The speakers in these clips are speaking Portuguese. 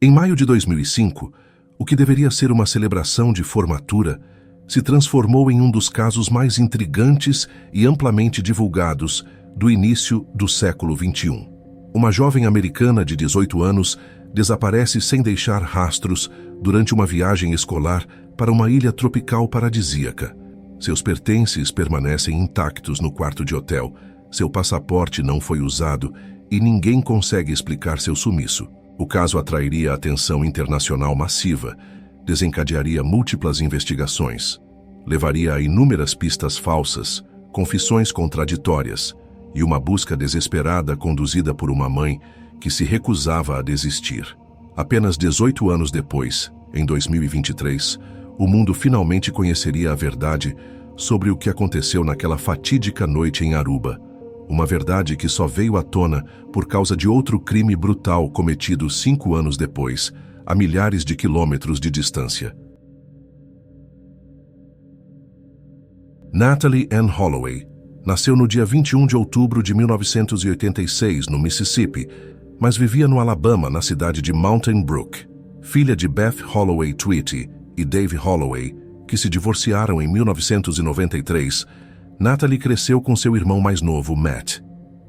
Em maio de 2005, o que deveria ser uma celebração de formatura se transformou em um dos casos mais intrigantes e amplamente divulgados do início do século XXI. Uma jovem americana de 18 anos desaparece sem deixar rastros durante uma viagem escolar para uma ilha tropical paradisíaca. Seus pertences permanecem intactos no quarto de hotel, seu passaporte não foi usado e ninguém consegue explicar seu sumiço. O caso atrairia atenção internacional massiva, desencadearia múltiplas investigações, levaria a inúmeras pistas falsas, confissões contraditórias e uma busca desesperada conduzida por uma mãe que se recusava a desistir. Apenas 18 anos depois, em 2023, o mundo finalmente conheceria a verdade sobre o que aconteceu naquela fatídica noite em Aruba. Uma verdade que só veio à tona por causa de outro crime brutal cometido 5 anos depois, a milhares de quilômetros de distância. Natalee Ann Holloway nasceu no dia 21 de outubro de 1986, no Mississippi, mas vivia no Alabama, na cidade de Mountain Brook. Filha de Beth Holloway Tweety e Dave Holloway, que se divorciaram em 1993, Natalee cresceu com seu irmão mais novo, Matt.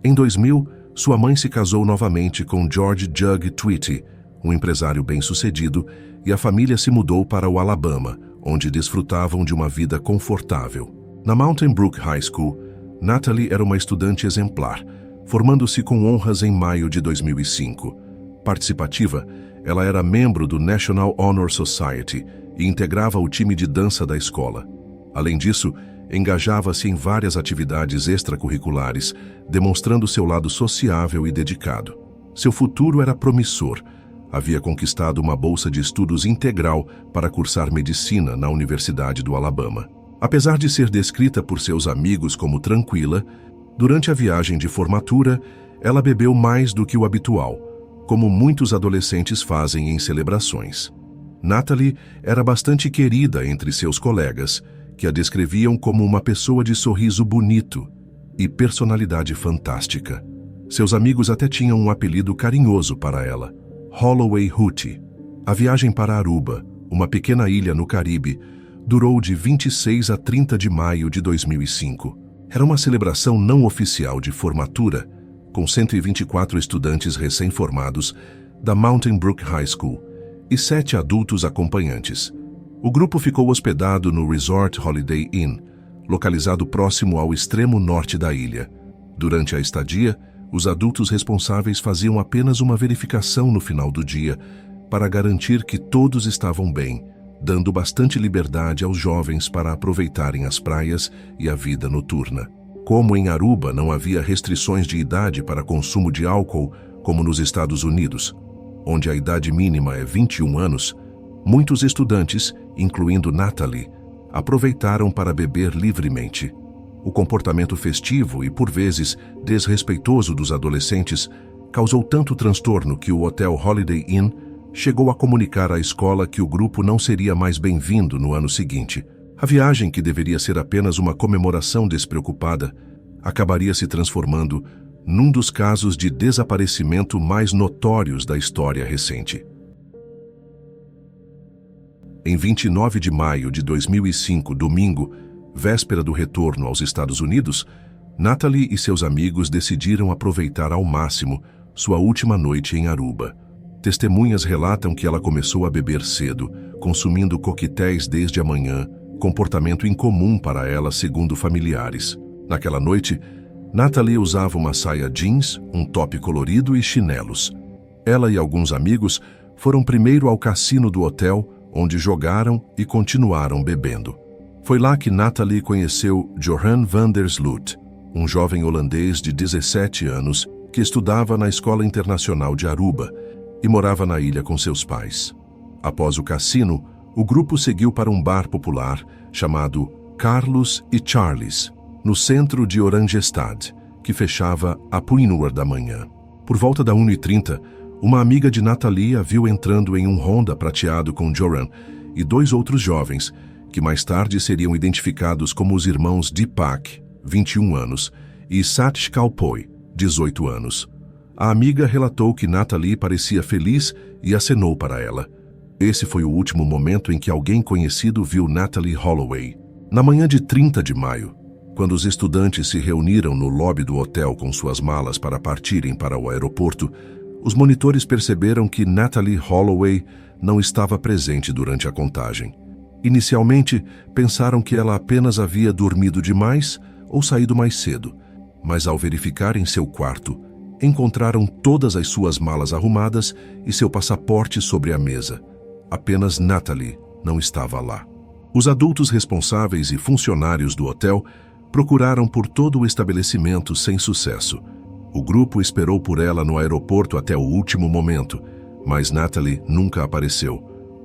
Em 2000, sua mãe se casou novamente com George Jug Tweety, um empresário bem-sucedido, e a família se mudou para o Alabama, onde desfrutavam de uma vida confortável. Na Mountain Brook High School, Natalee era uma estudante exemplar, formando-se com honras em maio de 2005. Participativa, ela era membro do National Honor Society e integrava o time de dança da escola. Além disso, engajava-se em várias atividades extracurriculares, demonstrando seu lado sociável e dedicado. Seu futuro era promissor. Havia conquistado uma bolsa de estudos integral para cursar medicina na Universidade do Alabama. Apesar de ser descrita por seus amigos como tranquila, durante a viagem de formatura, ela bebeu mais do que o habitual, como muitos adolescentes fazem em celebrações. Natalee era bastante querida entre seus colegas, que a descreviam como uma pessoa de sorriso bonito e personalidade fantástica. Seus amigos até tinham um apelido carinhoso para ela, Holloway Hootie. A viagem para Aruba, uma pequena ilha no Caribe, durou de 26 a 30 de maio de 2005. Era uma celebração não oficial de formatura, com 124 estudantes recém-formados da Mountain Brook High School e 7 adultos acompanhantes. O grupo ficou hospedado no Resort Holiday Inn, localizado próximo ao extremo norte da ilha. Durante a estadia, os adultos responsáveis faziam apenas uma verificação no final do dia para garantir que todos estavam bem, dando bastante liberdade aos jovens para aproveitarem as praias e a vida noturna. Como em Aruba não havia restrições de idade para consumo de álcool, como nos Estados Unidos, onde a idade mínima é 21 anos, muitos estudantes, incluindo Natalee, aproveitaram para beber livremente. O comportamento festivo e, por vezes, desrespeitoso dos adolescentes causou tanto transtorno que o Hotel Holiday Inn chegou a comunicar à escola que o grupo não seria mais bem-vindo no ano seguinte. A viagem, que deveria ser apenas uma comemoração despreocupada, acabaria se transformando num dos casos de desaparecimento mais notórios da história recente. Em 29 de maio de 2005, domingo, véspera do retorno aos Estados Unidos, Natalee e seus amigos decidiram aproveitar ao máximo sua última noite em Aruba. Testemunhas relatam que ela começou a beber cedo, consumindo coquetéis desde a manhã, comportamento incomum para ela, segundo familiares. Naquela noite, Natalee usava uma saia jeans, um top colorido e chinelos. Ela e alguns amigos foram primeiro ao cassino do hotel, onde jogaram e continuaram bebendo. Foi lá que Natalee conheceu Johan van der Sloot, um jovem holandês de 17 anos que estudava na Escola Internacional de Aruba e morava na ilha com seus pais. Após o cassino, o grupo seguiu para um bar popular chamado Carlos e Charlie's, no centro de Oranjestad, que fechava à 1h da manhã. Por volta da 1h30, uma amiga de Natalee a viu entrando em um Honda prateado com Joran e 2 outros jovens, que mais tarde seriam identificados como os irmãos Deepak, 21 anos, e Satish Kalpoi, 18 anos. A amiga relatou que Natalie parecia feliz e acenou para ela. Esse foi o último momento em que alguém conhecido viu Natalie Holloway. Na manhã de 30 de maio, quando os estudantes se reuniram no lobby do hotel com suas malas para partirem para o aeroporto, os monitores perceberam que Natalie Holloway não estava presente durante a contagem. Inicialmente, pensaram que ela apenas havia dormido demais ou saído mais cedo, mas ao verificar em seu quarto, encontraram todas as suas malas arrumadas e seu passaporte sobre a mesa. Apenas Natalie não estava lá. Os adultos responsáveis e funcionários do hotel procuraram por todo o estabelecimento sem sucesso. O grupo esperou por ela no aeroporto até o último momento, mas Natalie nunca apareceu.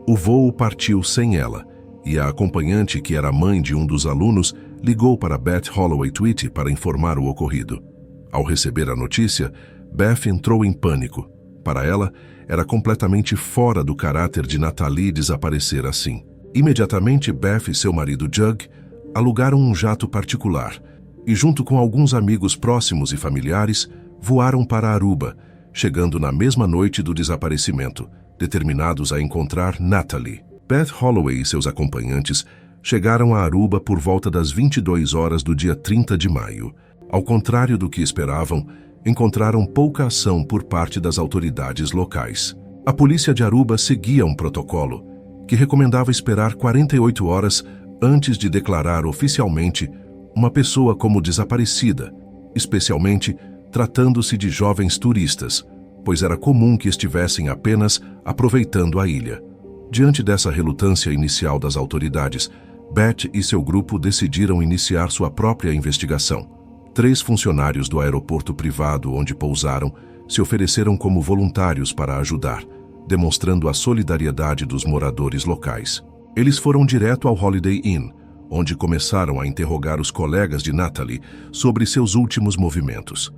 O voo partiu sem ela, e a acompanhante, que era mãe de um dos alunos, ligou para Beth Holloway Tweety para informar o ocorrido. Ao receber a notícia, Beth entrou em pânico. Para ela, era completamente fora do caráter de Natalie desaparecer assim. Imediatamente, Beth e seu marido Jug alugaram um jato particular e, junto com alguns amigos próximos e familiares, voaram para Aruba, chegando na mesma noite do desaparecimento, determinados a encontrar Natalie. Beth Holloway e seus acompanhantes chegaram a Aruba por volta das 22 horas do dia 30 de maio. Ao contrário do que esperavam, encontraram pouca ação por parte das autoridades locais. A polícia de Aruba seguia um protocolo que recomendava esperar 48 horas antes de declarar oficialmente uma pessoa como desaparecida, especialmente tratando-se de jovens turistas, pois era comum que estivessem apenas aproveitando a ilha. Diante dessa relutância inicial das autoridades, Beth e seu grupo decidiram iniciar sua própria investigação. 3 funcionários do aeroporto privado onde pousaram se ofereceram como voluntários para ajudar, demonstrando a solidariedade dos moradores locais. Eles foram direto ao Holiday Inn, onde começaram a interrogar os colegas de Natalie sobre seus últimos movimentos.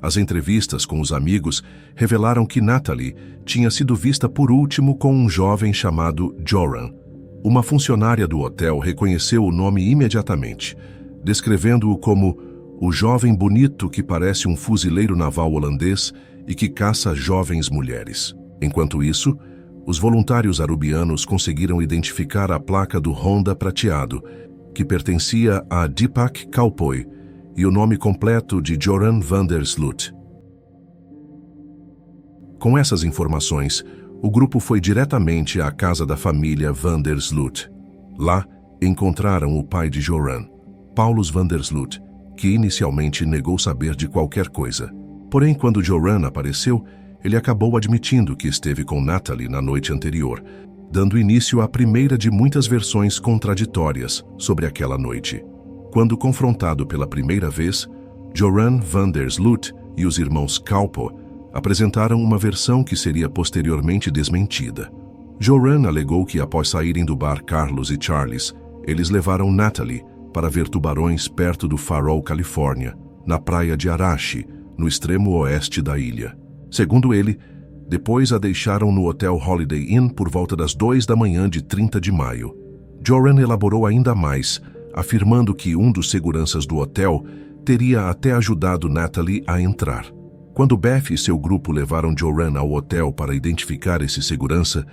As entrevistas com os amigos revelaram que Natalie tinha sido vista por último com um jovem chamado Joran. Uma funcionária do hotel reconheceu o nome imediatamente, descrevendo-o como o jovem bonito que parece um fuzileiro naval holandês e que caça jovens mulheres. Enquanto isso, os voluntários arubianos conseguiram identificar a placa do Honda prateado, que pertencia a Deepak Kaupoy, e o nome completo de Joran van der Sloot. Com essas informações, o grupo foi diretamente à casa da família van der Sloot. Lá, encontraram o pai de Joran, Paulus van der Sloot, que inicialmente negou saber de qualquer coisa. Porém, quando Joran apareceu, ele acabou admitindo que esteve com Natalie na noite anterior, dando início à primeira de muitas versões contraditórias sobre aquela noite. Quando confrontado pela primeira vez, Joran van der Sloot e os irmãos Kaupo apresentaram uma versão que seria posteriormente desmentida. Joran alegou que após saírem do bar Carlos e Charles, eles levaram Natalie para ver tubarões perto do Farol, Califórnia, na praia de Arashi, no extremo oeste da ilha. Segundo ele, depois a deixaram no hotel Holiday Inn por volta das 2 da manhã de 30 de maio. Joran elaborou ainda mais, afirmando que um dos seguranças do hotel teria até ajudado Natalie a entrar. Quando Beth e seu grupo levaram Joran ao hotel para identificar esse segurança,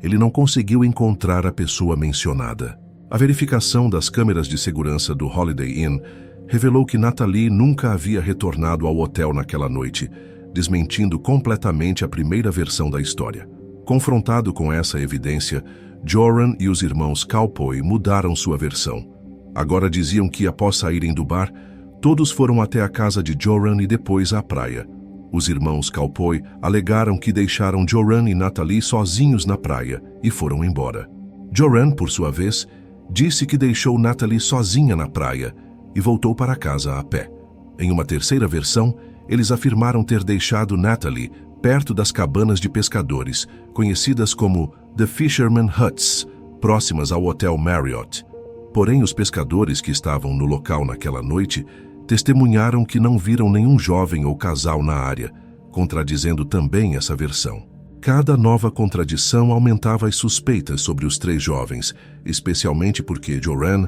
ele não conseguiu encontrar a pessoa mencionada. A verificação das câmeras de segurança do Holiday Inn revelou que Natalie nunca havia retornado ao hotel naquela noite, desmentindo completamente a primeira versão da história. Confrontado com essa evidência, Joran e os irmãos Kaupoy mudaram sua versão. Agora diziam que, após saírem do bar, todos foram até a casa de Joran e depois à praia. Os irmãos Kaupoy alegaram que deixaram Joran e Natalie sozinhos na praia e foram embora. Joran, por sua vez, disse que deixou Natalie sozinha na praia e voltou para casa a pé. Em uma terceira versão, eles afirmaram ter deixado Natalie perto das cabanas de pescadores, conhecidas como The Fisherman Huts, próximas ao Hotel Marriott. Porém, os pescadores que estavam no local naquela noite testemunharam que não viram nenhum jovem ou casal na área, contradizendo também essa versão. Cada nova contradição aumentava as suspeitas sobre os 3 jovens, especialmente porque Joran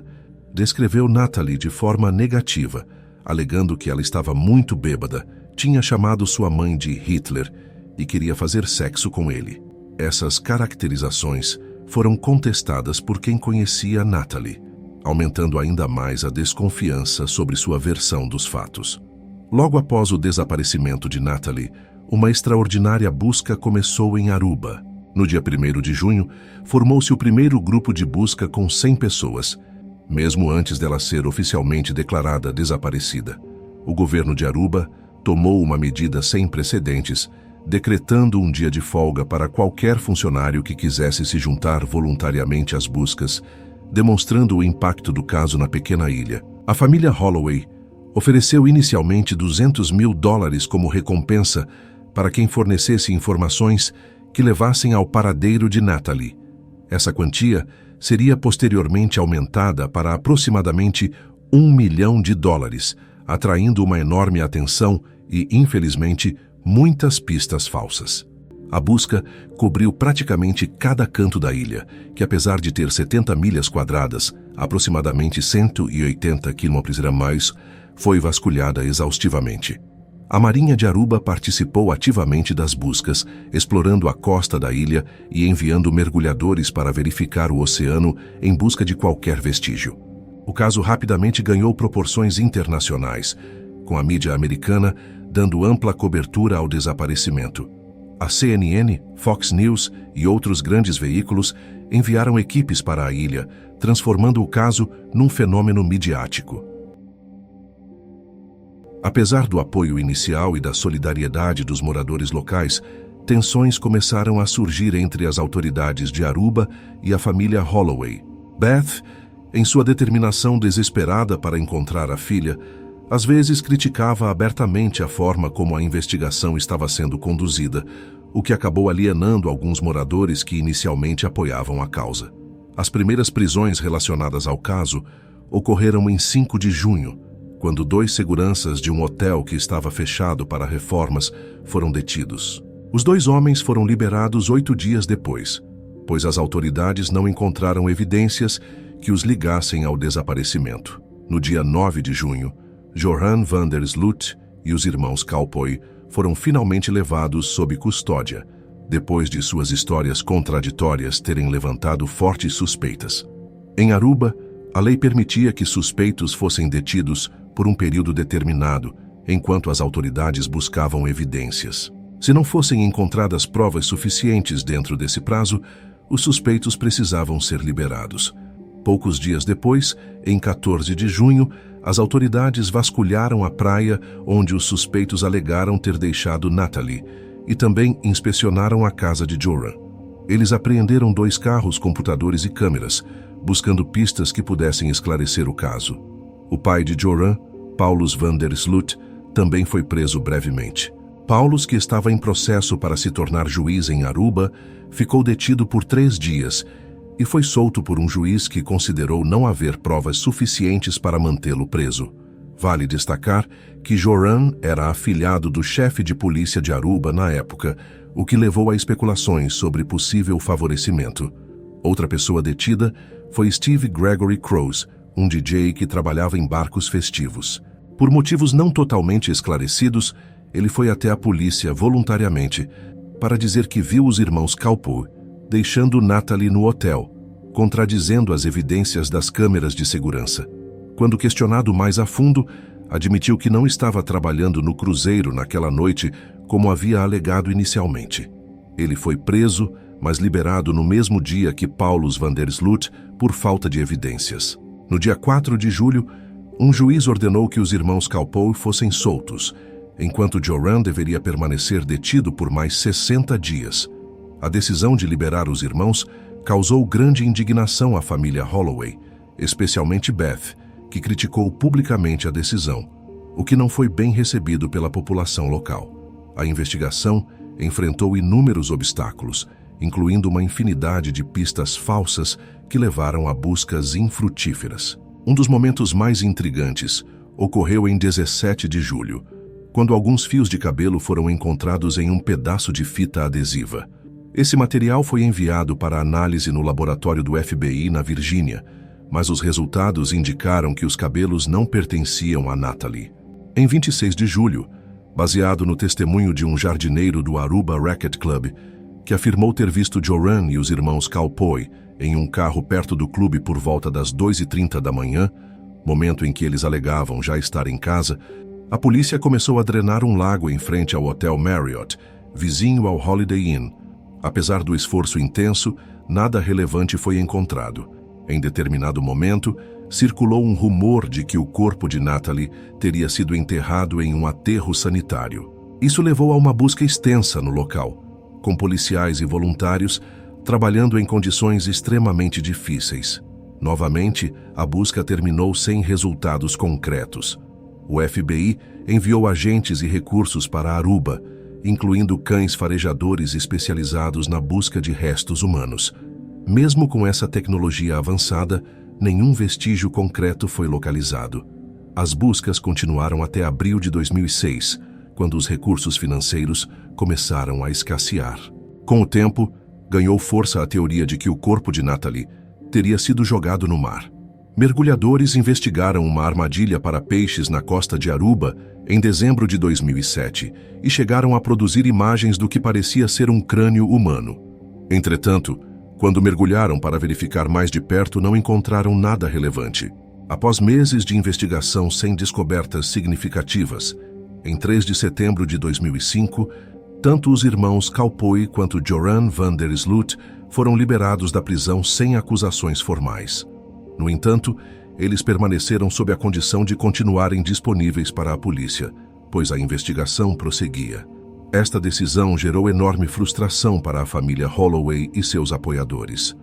descreveu Natalie de forma negativa, alegando que ela estava muito bêbada Tinha chamado sua mãe de Hitler e queria fazer sexo com ele. Essas caracterizações foram contestadas por quem conhecia Natalie, aumentando ainda mais a desconfiança sobre sua versão dos fatos. Logo após o desaparecimento de Natalie, uma extraordinária busca começou em Aruba. No dia 1º de junho, formou-se o primeiro grupo de busca com 100 pessoas, mesmo antes dela ser oficialmente declarada desaparecida. O governo de Aruba tomou uma medida sem precedentes, decretando um dia de folga para qualquer funcionário que quisesse se juntar voluntariamente às buscas, demonstrando o impacto do caso na pequena ilha. A família Holloway ofereceu inicialmente $200.000 como recompensa para quem fornecesse informações que levassem ao paradeiro de Natalie. Essa quantia seria posteriormente aumentada para aproximadamente $1 milhão, atraindo uma enorme atenção e, infelizmente, muitas pistas falsas. A busca cobriu praticamente cada canto da ilha, que apesar de ter 70 milhas quadradas, aproximadamente 180 km², foi vasculhada exaustivamente. A Marinha de Aruba participou ativamente das buscas, explorando a costa da ilha e enviando mergulhadores para verificar o oceano em busca de qualquer vestígio. O caso rapidamente ganhou proporções internacionais, com a mídia americana dando ampla cobertura ao desaparecimento. A CNN, Fox News e outros grandes veículos enviaram equipes para a ilha, transformando o caso num fenômeno midiático. Apesar do apoio inicial e da solidariedade dos moradores locais, tensões começaram a surgir entre as autoridades de Aruba e a família Holloway. Beth, em sua determinação desesperada para encontrar a filha, às vezes criticava abertamente a forma como a investigação estava sendo conduzida, o que acabou alienando alguns moradores que inicialmente apoiavam a causa. As primeiras prisões relacionadas ao caso ocorreram em 5 de junho, quando 2 seguranças de um hotel que estava fechado para reformas foram detidos. Os 2 homens foram liberados 8 dias depois, pois as autoridades não encontraram evidências que os ligassem ao desaparecimento. No dia 9 de junho, Joran van der Sloot e os irmãos Kalpoy foram finalmente levados sob custódia, depois de suas histórias contraditórias terem levantado fortes suspeitas. Em Aruba, a lei permitia que suspeitos fossem detidos por um período determinado, enquanto as autoridades buscavam evidências. Se não fossem encontradas provas suficientes dentro desse prazo, os suspeitos precisavam ser liberados. Poucos dias depois, em 14 de junho, as autoridades vasculharam a praia onde os suspeitos alegaram ter deixado Natalie e também inspecionaram a casa de Joran. Eles apreenderam 2 carros, computadores e câmeras, buscando pistas que pudessem esclarecer o caso. O pai de Joran, Paulus van der Sloot, também foi preso brevemente. Paulus, que estava em processo para se tornar juiz em Aruba, ficou detido por 3 dias e foi solto por um juiz que considerou não haver provas suficientes para mantê-lo preso. Vale destacar que Joran era afilhado do chefe de polícia de Aruba na época, o que levou a especulações sobre possível favorecimento. Outra pessoa detida foi Steve Gregory Cross, um DJ que trabalhava em barcos festivos. Por motivos não totalmente esclarecidos, ele foi até a polícia voluntariamente para dizer que viu os irmãos Kalpoy deixando Natalie no hotel, contradizendo as evidências das câmeras de segurança. Quando questionado mais a fundo, admitiu que não estava trabalhando no cruzeiro naquela noite como havia alegado inicialmente. Ele foi preso, mas liberado no mesmo dia que Paulus van der Sloot por falta de evidências. No dia 4 de julho, um juiz ordenou que os irmãos Kalpoy fossem soltos, enquanto Joran deveria permanecer detido por mais 60 dias. A decisão de liberar os irmãos causou grande indignação à família Holloway, especialmente Beth, que criticou publicamente a decisão, o que não foi bem recebido pela população local. A investigação enfrentou inúmeros obstáculos, incluindo uma infinidade de pistas falsas que levaram a buscas infrutíferas. Um dos momentos mais intrigantes ocorreu em 17 de julho, quando alguns fios de cabelo foram encontrados em um pedaço de fita adesiva. Esse material foi enviado para análise no laboratório do FBI na Virgínia, mas os resultados indicaram que os cabelos não pertenciam a Natalie. Em 26 de julho, baseado no testemunho de um jardineiro do Aruba Racquet Club, que afirmou ter visto Joran e os irmãos Kalpoe em um carro perto do clube por volta das 2h30 da manhã, momento em que eles alegavam já estar em casa. A polícia começou a drenar um lago em frente ao Hotel Marriott, vizinho ao Holiday Inn. Apesar do esforço intenso, nada relevante foi encontrado. Em determinado momento, circulou um rumor de que o corpo de Natalie teria sido enterrado em um aterro sanitário. Isso levou a uma busca extensa no local, com policiais e voluntários trabalhando em condições extremamente difíceis. Novamente, a busca terminou sem resultados concretos. O FBI enviou agentes e recursos para Aruba, incluindo cães farejadores especializados na busca de restos humanos. Mesmo com essa tecnologia avançada, nenhum vestígio concreto foi localizado. As buscas continuaram até abril de 2006, quando os recursos financeiros começaram a escassear. Com o tempo, ganhou força a teoria de que o corpo de Natalie teria sido jogado no mar. Mergulhadores investigaram uma armadilha para peixes na costa de Aruba em dezembro de 2007 e chegaram a produzir imagens do que parecia ser um crânio humano. Entretanto, quando mergulharam para verificar mais de perto, não encontraram nada relevante. Após meses de investigação sem descobertas significativas, em 3 de setembro de 2005, tanto os irmãos Kalpoe quanto Joran van der Sloot foram liberados da prisão sem acusações formais. No entanto, eles permaneceram sob a condição de continuarem disponíveis para a polícia, pois a investigação prosseguia. Esta decisão gerou enorme frustração para a família Holloway e seus apoiadores.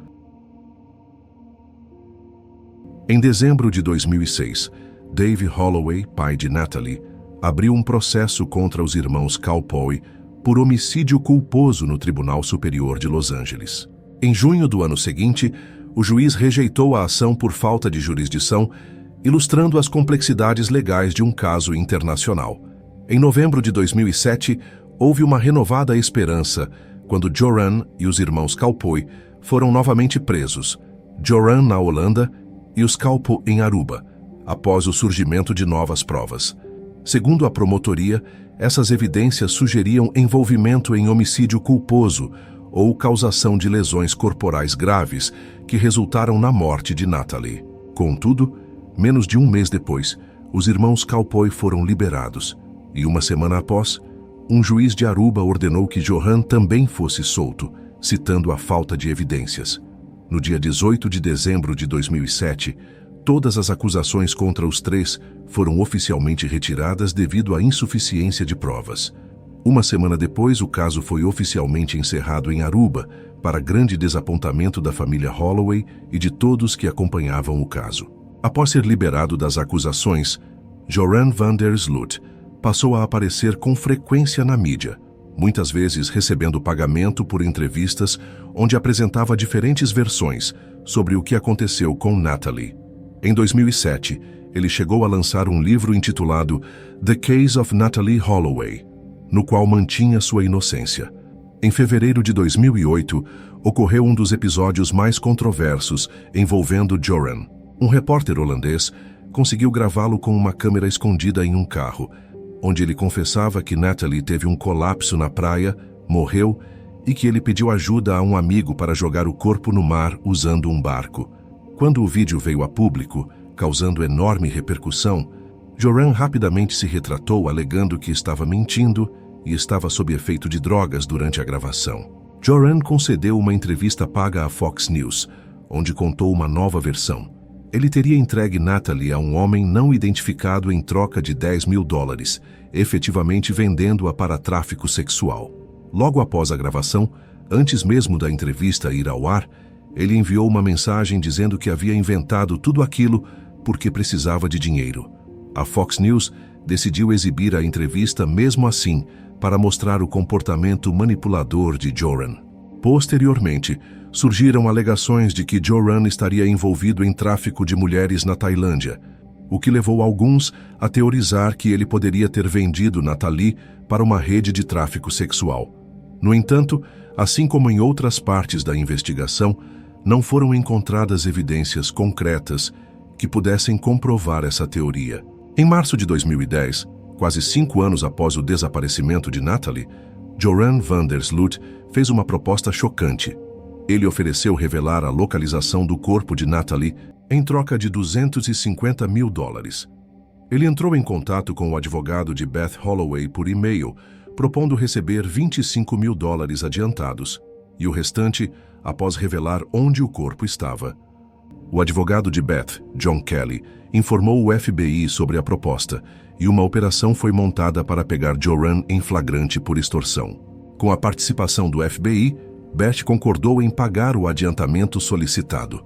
Em dezembro de 2006, Dave Holloway, pai de Natalie, abriu um processo contra os irmãos Kalpoe por homicídio culposo no Tribunal Superior de Los Angeles. Em junho do ano seguinte, o juiz rejeitou a ação por falta de jurisdição, ilustrando as complexidades legais de um caso internacional. Em novembro de 2007, houve uma renovada esperança quando Joran e os irmãos Kalpoe foram novamente presos, Joran na Holanda e os Kalpoe em Aruba, após o surgimento de novas provas. Segundo a promotoria, essas evidências sugeriam envolvimento em homicídio culposo ou causação de lesões corporais graves que resultaram na morte de Natalie. Contudo, menos de um mês depois, os irmãos Kalpoe foram liberados e, uma semana após, um juiz de Aruba ordenou que Joran também fosse solto, citando a falta de evidências. No dia 18 de dezembro de 2007, todas as acusações contra os três foram oficialmente retiradas devido à insuficiência de provas. Uma semana depois, o caso foi oficialmente encerrado em Aruba, para grande desapontamento da família Holloway e de todos que acompanhavam o caso. Após ser liberado das acusações, Joran van der Sloot passou a aparecer com frequência na mídia, muitas vezes recebendo pagamento por entrevistas onde apresentava diferentes versões sobre o que aconteceu com Natalie. Em 2007, ele chegou a lançar um livro intitulado The Case of Natalie Holloway, no qual mantinha sua inocência. Em fevereiro de 2008, ocorreu um dos episódios mais controversos envolvendo Joran. Um repórter holandês conseguiu gravá-lo com uma câmera escondida em um carro, onde ele confessava que Natalie teve um colapso na praia, morreu e que ele pediu ajuda a um amigo para jogar o corpo no mar usando um barco. Quando o vídeo veio a público, causando enorme repercussão, Joran rapidamente se retratou alegando que estava mentindo e estava sob efeito de drogas durante a gravação. Joran concedeu uma entrevista paga à Fox News, onde contou uma nova versão. Ele teria entregue Natalie a um homem não identificado em troca de $10 mil, efetivamente vendendo-a para tráfico sexual. Logo após a gravação, antes mesmo da entrevista ir ao ar, ele enviou uma mensagem dizendo que havia inventado tudo aquilo porque precisava de dinheiro. A Fox News decidiu exibir a entrevista mesmo assim para mostrar o comportamento manipulador de Joran. Posteriormente, surgiram alegações de que Joran estaria envolvido em tráfico de mulheres na Tailândia, o que levou alguns a teorizar que ele poderia ter vendido Natalie para uma rede de tráfico sexual. No entanto, assim como em outras partes da investigação, não foram encontradas evidências concretas que pudessem comprovar essa teoria. Em março de 2010, Quase 5 anos após o desaparecimento de Natalie, Joran van der Sloot fez uma proposta chocante. Ele ofereceu revelar a localização do corpo de Natalie em troca de $250 mil. Ele entrou em contato com o advogado de Beth Holloway por e-mail, propondo receber $25 mil adiantados, e o restante após revelar onde o corpo estava. O advogado de Beth, John Kelly, informou o FBI sobre a proposta, e uma operação foi montada para pegar Joran em flagrante por extorsão. Com a participação do FBI, Beth concordou em pagar o adiantamento solicitado.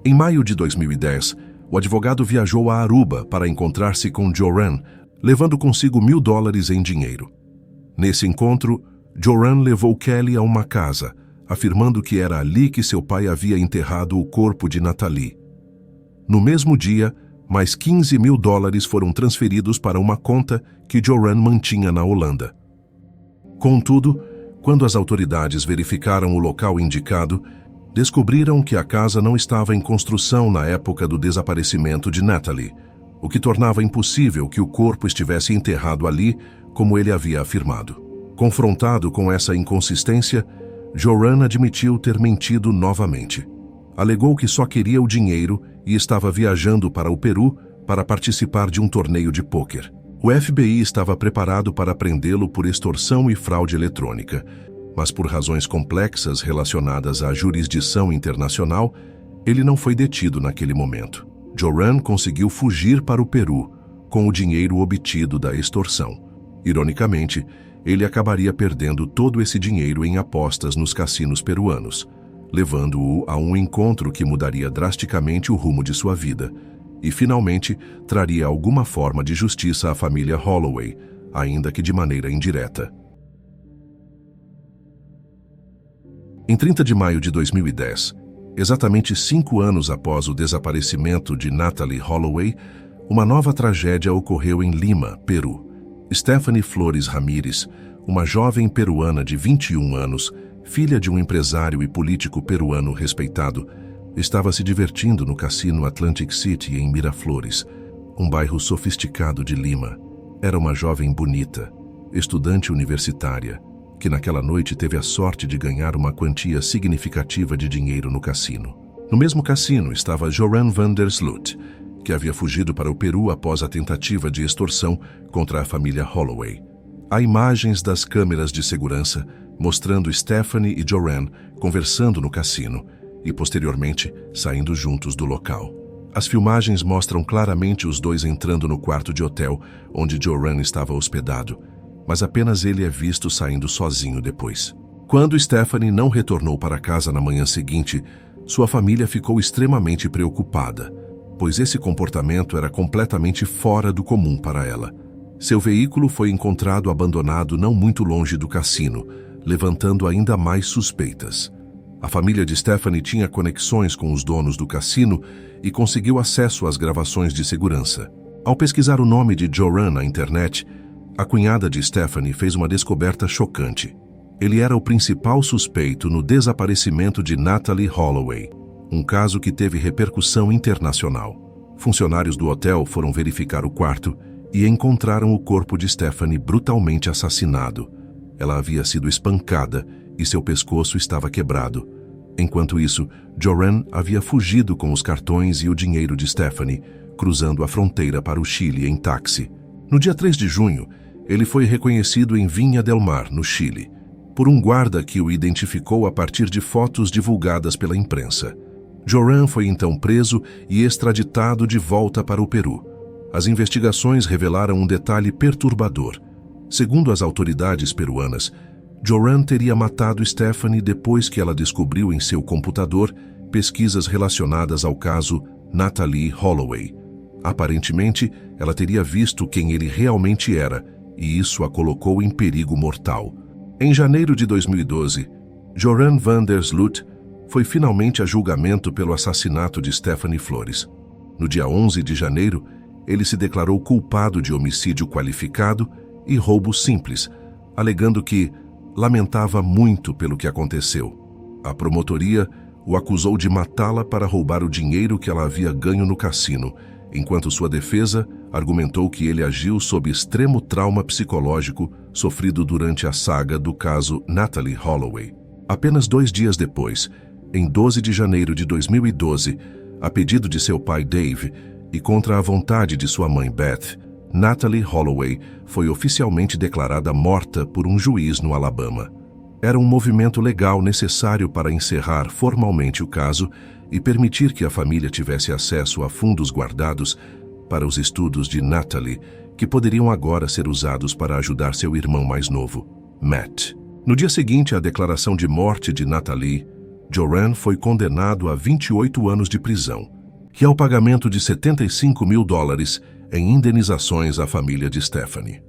Em maio de 2010, o advogado viajou a Aruba para encontrar-se com Joran, levando consigo $1.000 em dinheiro. Nesse encontro, Joran levou Kelly a uma casa, afirmando que era ali que seu pai havia enterrado o corpo de Natalie. No mesmo dia, mais $15 mil foram transferidos para uma conta que Joran mantinha na Holanda. Contudo, quando as autoridades verificaram o local indicado, descobriram que a casa não estava em construção na época do desaparecimento de Natalie, o que tornava impossível que o corpo estivesse enterrado ali, como ele havia afirmado. Confrontado com essa inconsistência, Joran admitiu ter mentido novamente. Alegou que só queria o dinheiro e estava viajando para o Peru para participar de um torneio de pôquer. O FBI estava preparado para prendê-lo por extorsão e fraude eletrônica, mas por razões complexas relacionadas à jurisdição internacional, ele não foi detido naquele momento. Joran conseguiu fugir para o Peru com o dinheiro obtido da extorsão. Ironicamente, ele acabaria perdendo todo esse dinheiro em apostas nos cassinos peruanos, levando-o a um encontro que mudaria drasticamente o rumo de sua vida e, finalmente, traria alguma forma de justiça à família Holloway, ainda que de maneira indireta. Em 30 de maio de 2010, exatamente 5 anos após o desaparecimento de Natalie Holloway, uma nova tragédia ocorreu em Lima, Peru. Stephanie Flores Ramírez, uma jovem peruana de 21 anos, filha de um empresário e político peruano respeitado, estava se divertindo no cassino Atlantic City, em Miraflores, um bairro sofisticado de Lima. Era uma jovem bonita, estudante universitária, que naquela noite teve a sorte de ganhar uma quantia significativa de dinheiro no cassino. No mesmo cassino estava Joran van der Sloot, que havia fugido para o Peru após a tentativa de extorsão contra a família Holloway. Há imagens das câmeras de segurança mostrando Stephanie e Joran conversando no cassino e, posteriormente, saindo juntos do local. As filmagens mostram claramente os dois entrando no quarto de hotel onde Joran estava hospedado, mas apenas ele é visto saindo sozinho depois. Quando Stephanie não retornou para casa na manhã seguinte, sua família ficou extremamente preocupada, pois esse comportamento era completamente fora do comum para ela. Seu veículo foi encontrado abandonado não muito longe do cassino, levantando ainda mais suspeitas. A família de Stephanie tinha conexões com os donos do cassino e conseguiu acesso às gravações de segurança. Ao pesquisar o nome de Joran na internet, a cunhada de Stephanie fez uma descoberta chocante. Ele era o principal suspeito no desaparecimento de Natalie Holloway, um caso que teve repercussão internacional. Funcionários do hotel foram verificar o quarto e encontraram o corpo de Stephanie brutalmente assassinado. Ela havia sido espancada e seu pescoço estava quebrado. Enquanto isso, Joran havia fugido com os cartões e o dinheiro de Stephanie, cruzando a fronteira para o Chile em táxi. No dia 3 de junho, ele foi reconhecido em Viña del Mar, no Chile, por um guarda que o identificou a partir de fotos divulgadas pela imprensa. Joran foi então preso e extraditado de volta para o Peru. As investigações revelaram um detalhe perturbador. Segundo as autoridades peruanas, Joran teria matado Stephanie depois que ela descobriu em seu computador pesquisas relacionadas ao caso Natalie Holloway. Aparentemente, ela teria visto quem ele realmente era, e isso a colocou em perigo mortal. Em janeiro de 2012, Joran van der Sloot foi finalmente a julgamento pelo assassinato de Stephanie Flores. No dia 11 de janeiro, ele se declarou culpado de homicídio qualificado e roubo simples, alegando que lamentava muito pelo que aconteceu. A promotoria o acusou de matá-la para roubar o dinheiro que ela havia ganho no cassino enquanto sua defesa argumentou que ele agiu sob extremo trauma psicológico sofrido durante a saga do caso Natalee Holloway. Apenas 2 dias depois, em 12 de janeiro de 2012, a pedido de seu pai Dave e contra a vontade de sua mãe Beth, Natalee Holloway foi oficialmente declarada morta por um juiz no Alabama. Era um movimento legal necessário para encerrar formalmente o caso e permitir que a família tivesse acesso a fundos guardados para os estudos de Natalee, que poderiam agora ser usados para ajudar seu irmão mais novo, Matt. No dia seguinte à declaração de morte de Natalee, Joran foi condenado a 28 anos de prisão e ao pagamento de $75 mil em indenizações à família de Stephanie.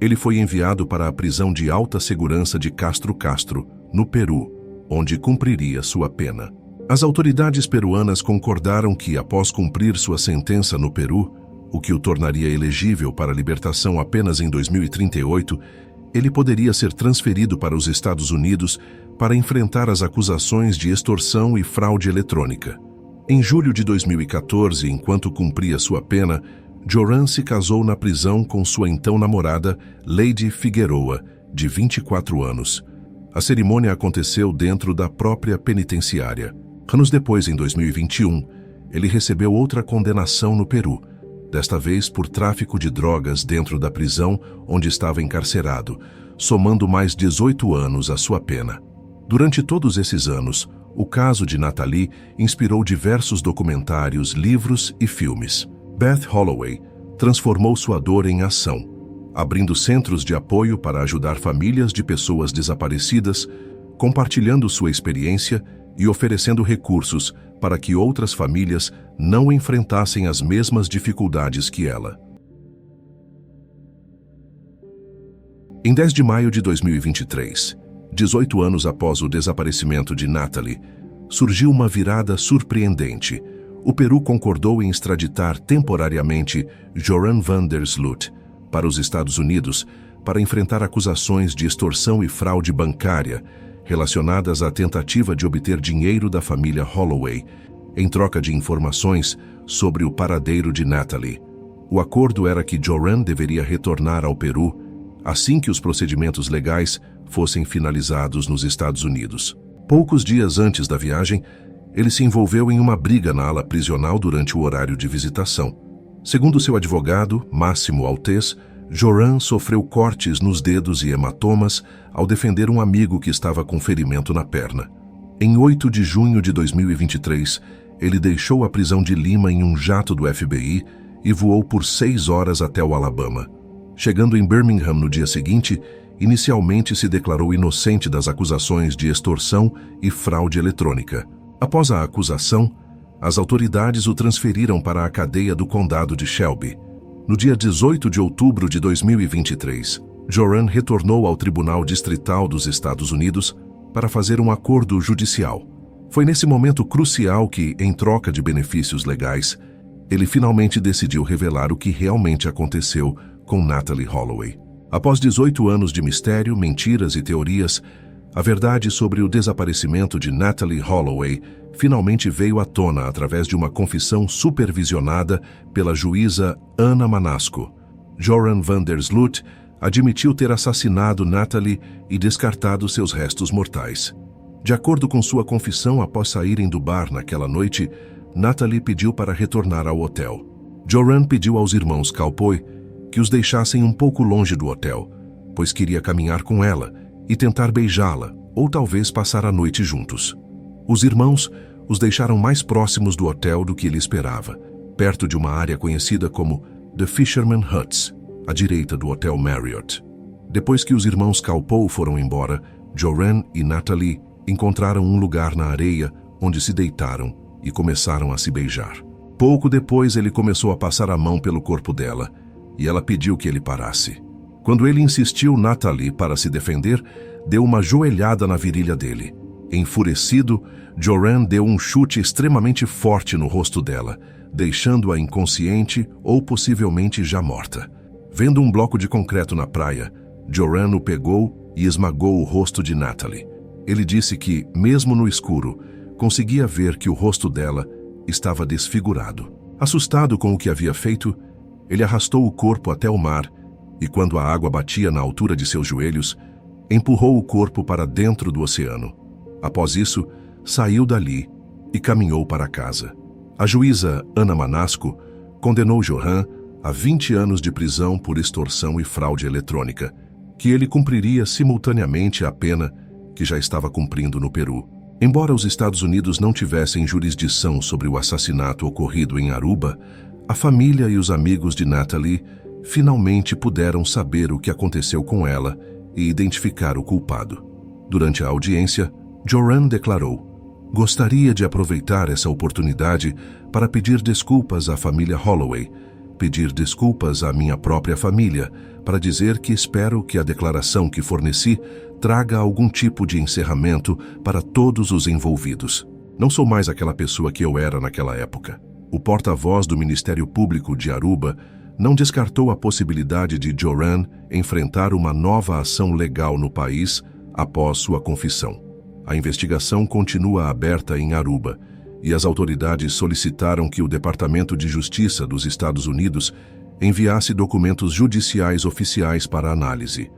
Ele foi enviado para a prisão de alta segurança de Castro Castro, no Peru, onde cumpriria sua pena. As autoridades peruanas concordaram que, após cumprir sua sentença no Peru, o que o tornaria elegível para libertação apenas em 2038, ele poderia ser transferido para os Estados Unidos para enfrentar as acusações de extorsão e fraude eletrônica. Em julho de 2014, enquanto cumpria sua pena, Joran se casou na prisão com sua então namorada, Lady Figueroa, de 24 anos. A cerimônia aconteceu dentro da própria penitenciária. Anos depois, em 2021, ele recebeu outra condenação no Peru, desta vez por tráfico de drogas dentro da prisão onde estava encarcerado, somando mais 18 anos à sua pena. Durante todos esses anos, o caso de Natalee inspirou diversos documentários, livros e filmes. Beth Holloway transformou sua dor em ação, abrindo centros de apoio para ajudar famílias de pessoas desaparecidas, compartilhando sua experiência e oferecendo recursos para que outras famílias não enfrentassem as mesmas dificuldades que ela. Em 10 de maio de 2023, 18 anos após o desaparecimento de Natalee, surgiu uma virada surpreendente. O Peru concordou em extraditar temporariamente Joran van der Sloot para os Estados Unidos para enfrentar acusações de extorsão e fraude bancária relacionadas à tentativa de obter dinheiro da família Holloway, em troca de informações sobre o paradeiro de Natalee. O acordo era que Joran deveria retornar ao Peru assim que os procedimentos legais fossem finalizados nos Estados Unidos. Poucos dias antes da viagem, ele se envolveu em uma briga na ala prisional durante o horário de visitação. Segundo seu advogado, Máximo Altes, Joran sofreu cortes nos dedos e hematomas ao defender um amigo que estava com ferimento na perna. Em 8 de junho de 2023, ele deixou a prisão de Lima em um jato do FBI e voou por 6 horas até o Alabama. Chegando em Birmingham no dia seguinte, inicialmente se declarou inocente das acusações de extorsão e fraude eletrônica. Após a acusação, as autoridades o transferiram para a cadeia do condado de Shelby. No dia 18 de outubro de 2023, Joran retornou ao Tribunal Distrital dos Estados Unidos para fazer um acordo judicial. Foi nesse momento crucial que, em troca de benefícios legais, ele finalmente decidiu revelar o que realmente aconteceu com Natalee Holloway. Após 18 anos de mistério, mentiras e teorias, a verdade sobre o desaparecimento de Natalee Holloway finalmente veio à tona através de uma confissão supervisionada pela juíza Ana Manasco. Joran van der Sloot admitiu ter assassinado Natalee e descartado seus restos mortais. De acordo com sua confissão após saírem do bar naquela noite, Natalee pediu para retornar ao hotel. Joran pediu aos irmãos Cowpoy que os deixassem um pouco longe do hotel, pois queria caminhar com ela e tentar beijá-la, ou talvez passar a noite juntos. Os irmãos os deixaram mais próximos do hotel do que ele esperava, perto de uma área conhecida como The Fisherman Huts, à direita do Hotel Marriott. Depois que os irmãos Cowpoy foram embora, Joran e Natalee encontraram um lugar na areia onde se deitaram e começaram a se beijar. Pouco depois ele começou a passar a mão pelo corpo dela e ela pediu que ele parasse. Quando ele insistiu, Natalee, para se defender, deu uma joelhada na virilha dele. Enfurecido, Joran deu um chute extremamente forte no rosto dela, deixando-a inconsciente ou possivelmente já morta. Vendo um bloco de concreto na praia, Joran o pegou e esmagou o rosto de Natalee. Ele disse que, mesmo no escuro, conseguia ver que o rosto dela estava desfigurado. Assustado com o que havia feito, ele arrastou o corpo até o mar e, quando a água batia na altura de seus joelhos, empurrou o corpo para dentro do oceano. Após isso, saiu dali e caminhou para casa. A juíza Ana Manasco condenou Joran a 20 anos de prisão por extorsão e fraude eletrônica, que ele cumpriria simultaneamente a pena que já estava cumprindo no Peru. Embora os Estados Unidos não tivessem jurisdição sobre o assassinato ocorrido em Aruba, a família e os amigos de Natalie finalmente puderam saber o que aconteceu com ela e identificar o culpado. Durante a audiência, Joran declarou: "Gostaria de aproveitar essa oportunidade para pedir desculpas à família Holloway, pedir desculpas à minha própria família, para dizer que espero que a declaração que forneci traga algum tipo de encerramento para todos os envolvidos. Não sou mais aquela pessoa que eu era naquela época." O porta-voz do Ministério Público de Aruba não descartou a possibilidade de Joran enfrentar uma nova ação legal no país após sua confissão. A investigação continua aberta em Aruba e as autoridades solicitaram que o Departamento de Justiça dos Estados Unidos enviasse documentos judiciais oficiais para análise.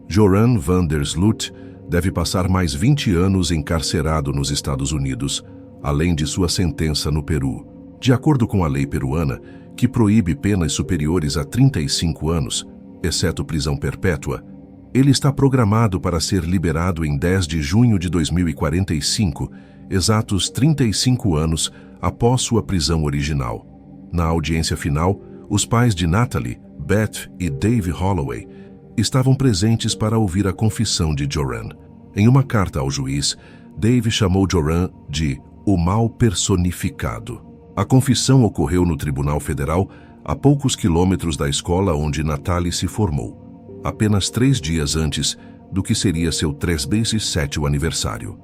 Joran van der Sloot deve passar mais 20 anos encarcerado nos Estados Unidos, além de sua sentença no Peru. De acordo com a lei peruana, que proíbe penas superiores a 35 anos, exceto prisão perpétua, ele está programado para ser liberado em 10 de junho de 2045, exatos 35 anos após sua prisão original. Na audiência final, os pais de Natalie, Beth e Dave Holloway estavam presentes para ouvir a confissão de Joran. Em uma carta ao juiz, Dave chamou Joran de "o mal personificado". A confissão ocorreu no Tribunal Federal, a poucos quilômetros da escola onde Natalie se formou, apenas 3 dias antes do que seria seu 37º aniversário.